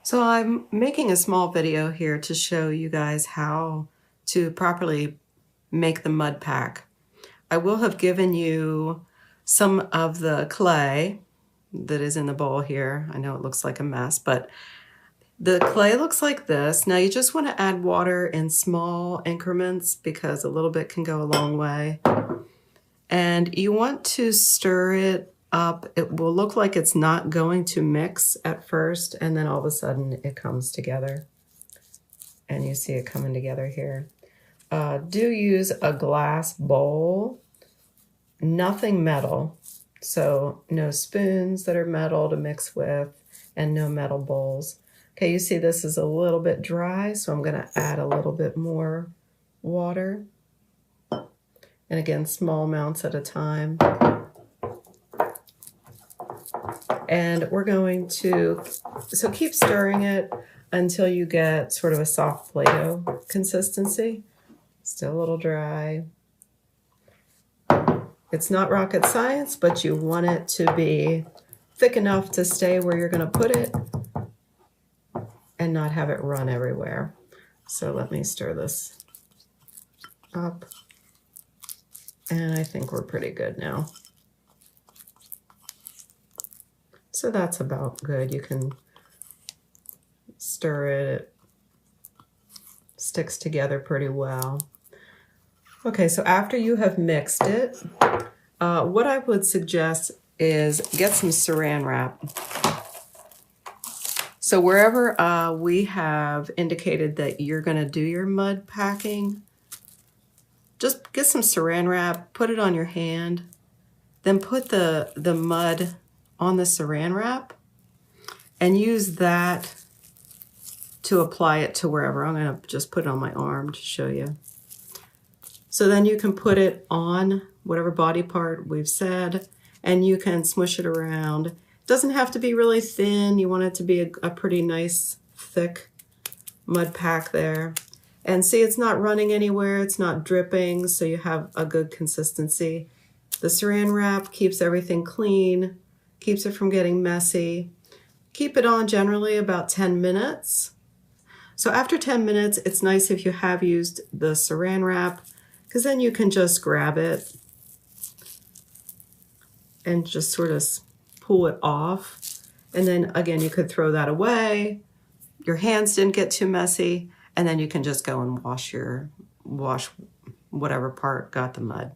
So I'm making a small video here to show you guys how to properly make the mud pack. I will have given you some of the clay that is in the bowl here. I know it looks like a mess, but the clay looks like this. Now you just want to add water in small increments because a little bit can go a long way. And you want to stir it up. It will look like it's not going to mix at first, and then all of a sudden it comes together. And you see it coming together here. Do use a glass bowl, nothing metal. So no spoons that are metal to mix with, and no metal bowls. Okay, you see this is a little bit dry, so I'm gonna add a little bit more water. And again, small amounts at a time. And we're going to, so keep stirring it until you get sort of a soft Play-Doh consistency. Still a little dry. It's not rocket science, but you want it to be thick enough to stay where you're gonna put it and not have it run everywhere. So let me stir this up. And I think we're pretty good now. So that's about good. You can stir it. It sticks together pretty well. Okay, so after you have mixed it, what I would suggest is get some saran wrap. So wherever we have indicated that you're gonna do your mud packing, just get some saran wrap, put it on your hand, then put the mud on the saran wrap and use that to apply it to wherever. I'm gonna just put it on my arm to show you. So then you can put it on whatever body part we've said, and you can smush it around. It doesn't have to be really thin. You want it to be a pretty nice, thick mud pack there. And see, it's not running anywhere, it's not dripping, so you have a good consistency. The saran wrap keeps everything clean, keeps it from getting messy. Keep it on generally about 10 minutes. So after 10 minutes, it's nice if you have used the saran wrap, because then you can just grab it and just sort of pull it off. And then again, you could throw that away. Your hands didn't get too messy. And then you can just go and wash whatever part got the mud.